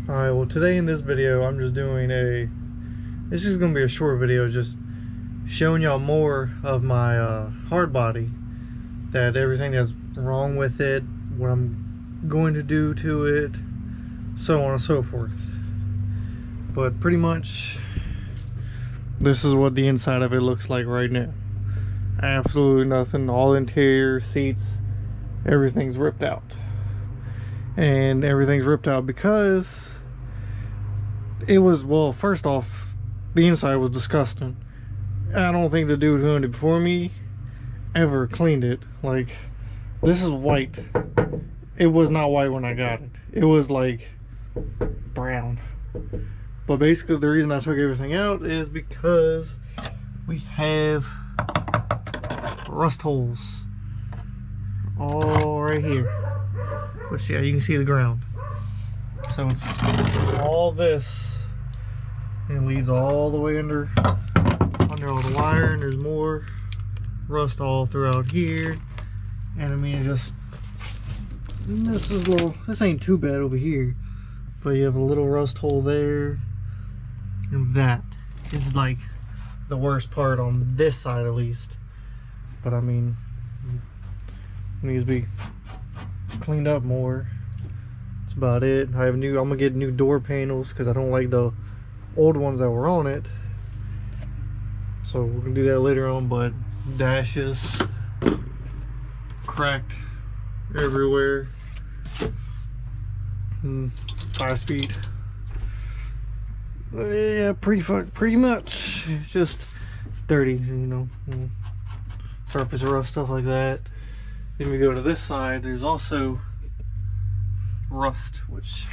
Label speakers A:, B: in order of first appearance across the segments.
A: Alright, well today in this video I'm just doing it's just gonna be a short video just showing y'all more of my Hardbody, that everything that's wrong with it, what I'm going to do to it, so on and so forth. But pretty much this is what the inside of it looks like right now. Absolutely nothing. All interior seats, everything's ripped out. And everything's ripped out because it was, well, first off, the inside was disgusting. I don't think the dude who owned it before me ever cleaned it. Like, this is white. It was not white when I got it. It was like brown. But basically the reason I took everything out is because we have rust holes all right here, which, yeah, you can see the ground. So it's all this, and it leads all the way under all the wire, and there's more rust all throughout here. And I mean, it just, this ain't too bad over here, but you have a little rust hole there, and that is like the worst part on this side at least. But I mean, it needs to be cleaned up more. That's about it. I'm gonna get new door panels because I don't like the old ones that were on it. So we're gonna do that later on. But dashes cracked everywhere. 5-speed. Yeah, pretty much. It's just dirty, you know. Surface rust, stuff like that. Then we go to this side. There's also rust, which,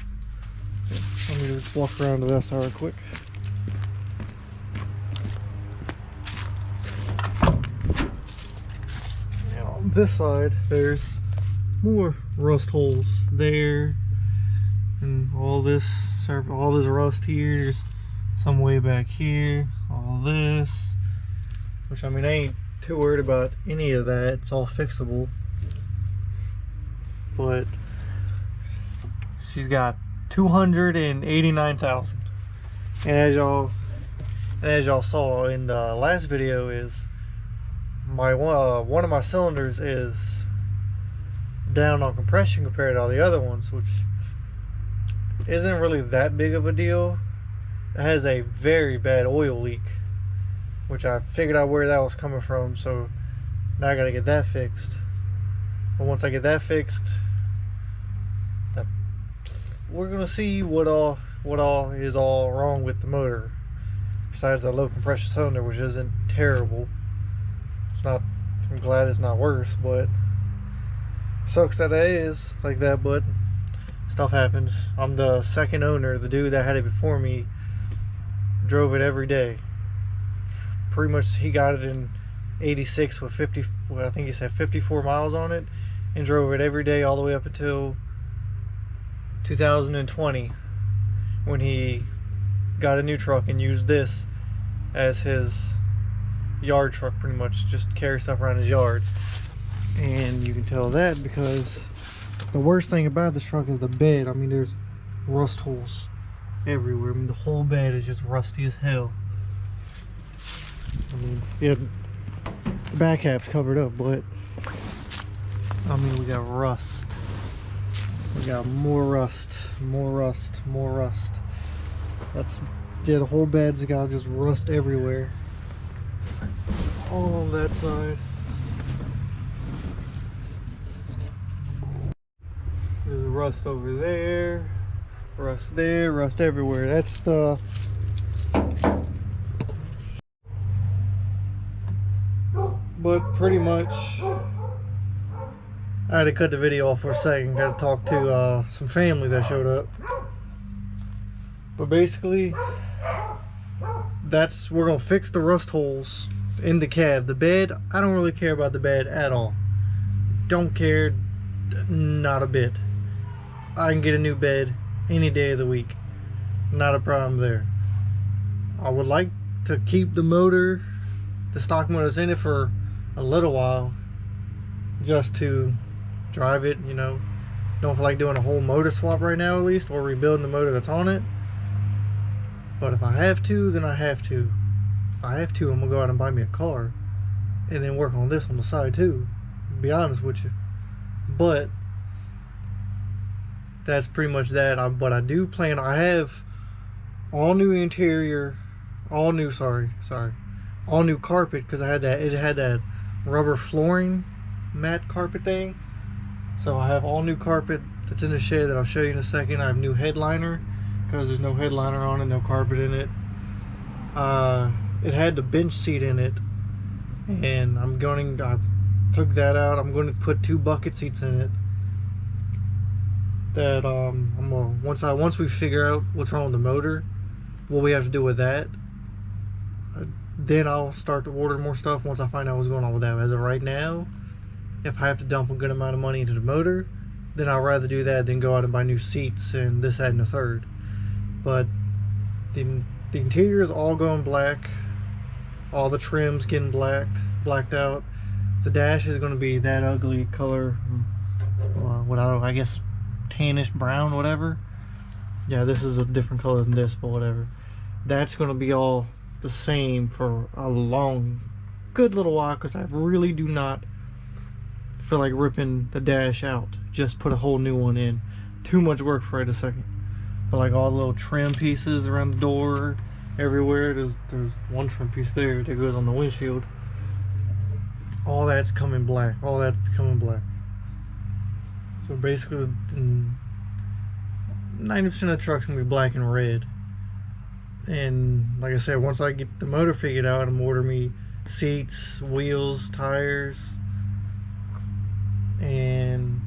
A: let me just walk around to that side real quick. Now on this side, there's more rust holes there, and all this rust here. There's some way back here. All this, which, I mean, I ain't too worried about any of that. It's all fixable. But she's got 289,000, and as y'all saw in the last video, is my one of my cylinders is down on compression compared to all the other ones, which isn't really that big of a deal. It has a very bad oil leak, which I figured out where that was coming from, so now I gotta get that fixed. But once I get that fixed, we're gonna see what all is wrong with the motor, besides the low compression cylinder, which isn't terrible. It's not, I'm glad it's not worse, but sucks that it is like that, but stuff happens. I'm the second owner. The dude that had it before me drove it every day. Pretty much, he got it in 86 with 50, well, I think he said 54 miles on it, and drove it every day all the way up until 2020, when he got a new truck and used this as his yard truck, pretty much, just carry stuff around his yard. And you can tell that because the worst thing about this truck is the bed. I mean, there's rust holes everywhere. I mean, the whole bed is just rusty as hell. I mean, yeah, the back half's covered up, but I mean, we got rust. We got more rust. That's, yeah, the whole bed's got just rust everywhere. All on that side. There's rust over there, rust everywhere. That's the, but pretty much, I had to cut the video off for a second. Got to talk to some family that showed up. But basically, we're gonna fix the rust holes in the cab. The bed, I don't really care about the bed at all. Don't care, not a bit. I can get a new bed any day of the week. Not a problem there. I would like to keep the motor, the stock motor's in it for a little while, just to drive it, you know, Don't feel like doing a whole motor swap right now, at least, or rebuilding the motor that's on it. But if I have to, then I have to. If I have to, I'm gonna go out and buy me a car and then work on this on the side too, to be honest with you. But that's pretty much that. But I do plan, I have all new interior, all new carpet, because it had that rubber flooring matte carpet thing. So I have all new carpet that's in the shed that I'll show you in a second. I have new headliner because there's no headliner on it, no carpet in it. It had the bench seat in it, and I took that out. I'm going to put 2 bucket seats in it. That once we figure out what's wrong with the motor, what we have to do with that, then I'll start to order more stuff once I find out what's going on with that. As of right now, if I have to dump a good amount of money into the motor, then I'd rather do that than go out and buy new seats and this, that, and the third. But the interior is all going black. All the trim's getting blacked out. The dash is going to be that ugly color, I guess tannish brown, whatever. Yeah, this is a different color than this, but whatever. That's going to be all the same for a good little while, because I really do not feel like ripping the dash out. Just put a whole new one in. Too much work for it a second. But like all the little trim pieces around the door, everywhere, there's one trim piece there that goes on the windshield. All that's coming black. All that's becoming black. So basically 90% of the truck's gonna be black and red. And like I said, once I get the motor figured out, I'm ordering me seats, wheels, tires, and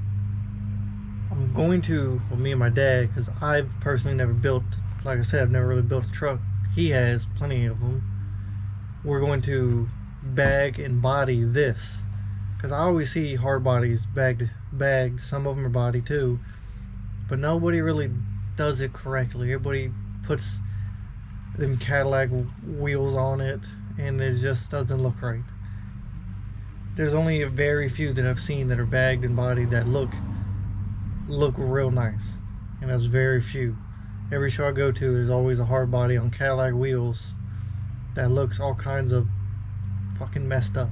A: I'm going to, well, me and my dad, because I've personally never built, like I said, I've never really built a truck. He has plenty of them. We're going to bag and body this, because I always see hard bodies bagged. Some of them are body too, but nobody really does it correctly. Everybody puts them Cadillac wheels on it, and it just doesn't look right. There's only a very few that I've seen that are bagged and bodied that look real nice, and that's very few. Every show I go to, there's always a hard body on Cadillac wheels that looks all kinds of fucking messed up,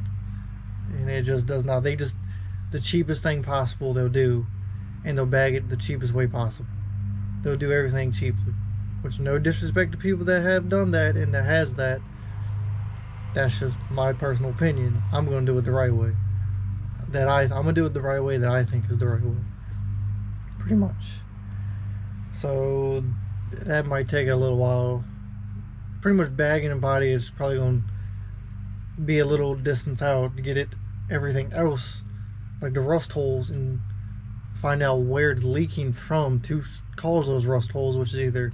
A: and it just does not. The cheapest thing possible they'll do, and they'll bag it the cheapest way possible. They'll do everything cheaply, which, no disrespect to people that have done that and that has that. That's just my personal opinion. I'm going to do it the right way. I'm going to do it the right way that I think is the right way. Pretty much. So that might take a little while. Pretty much bagging and body is probably going to be a little distance out to get everything else, like the rust holes, and find out where it's leaking from to cause those rust holes, which is either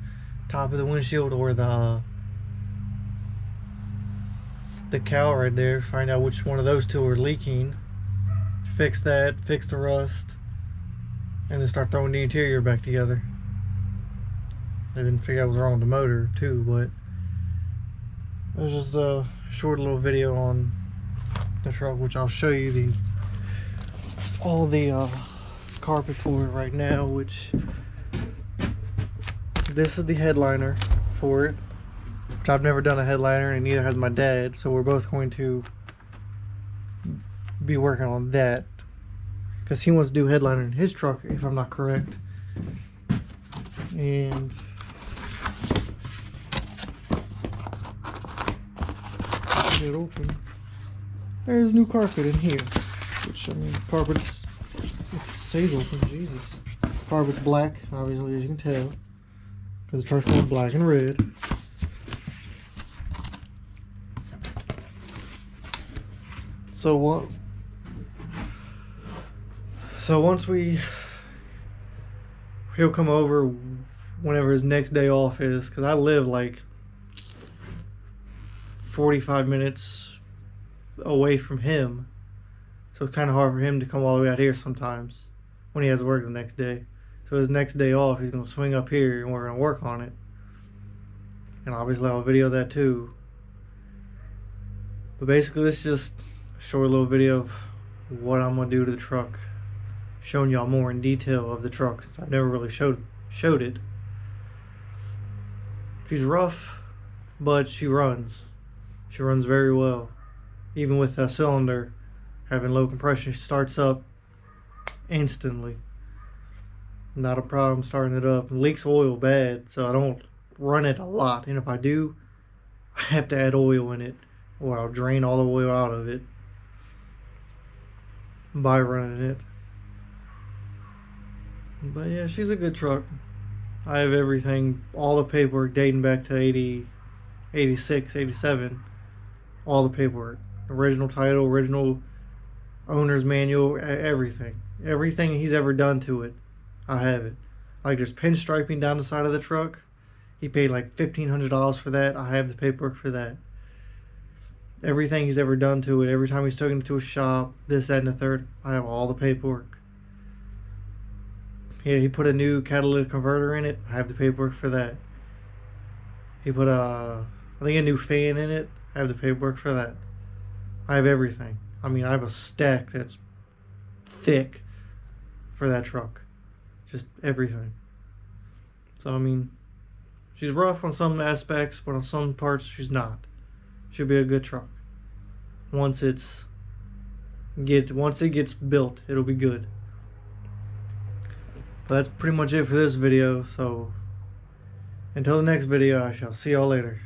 A: top of the windshield or the cowl right there. Find out which one of those two are leaking, fix that, fix the rust, and then start throwing the interior back together. And then figure out what's wrong with the motor too. But it was just a short little video on the truck, which I'll show you all the carpet for it right now, which this is the headliner for it, which I've never done a headliner, and neither has my dad, so we're both going to be working on that, because he wants to do headliner in his truck, if I'm not correct. And get it open. There's new carpet in here, which, I mean, carpet's, it stays open, Jesus. Carpet's black, obviously, as you can tell, because the truck's going black and red. So once he'll come over whenever his next day off is, because I live like 45 minutes away from him, so it's kind of hard for him to come all the way out here sometimes when he has work the next day. So his next day off, he's going to swing up here and we're going to work on it, and obviously I'll video that too. But basically this is just a short little video of what I'm going to do to the truck, showing y'all more in detail of the truck. I've never really showed it. She's rough, but she runs. She runs very well. Even with that cylinder having low compression, she starts up instantly. Not a problem starting it up. It leaks oil bad, so I don't run it a lot. And if I do, I have to add oil in it, or I'll drain all the oil out of it by running it. But yeah, she's a good truck. I have everything, all the paperwork dating back to 80, 86, 87. All the paperwork. Original title, original owner's manual, everything. Everything he's ever done to it, I have it. Like there's pinstriping down the side of the truck. He paid like $1,500 for that. I have the paperwork for that. Everything he's ever done to it, every time he's taken it to a shop, this, that, and the third, I have all the paperwork. He put a new catalytic converter in it. I have the paperwork for that. He put I think a new fan in it. I have the paperwork for that. I have everything. I mean, I have a stack that's thick for that truck. Just everything. So, I mean, she's rough on some aspects, but on some parts, she's not. She'll be a good truck. Once it gets built, it'll be good. But that's pretty much it for this video. So, until the next video, I shall see y'all later.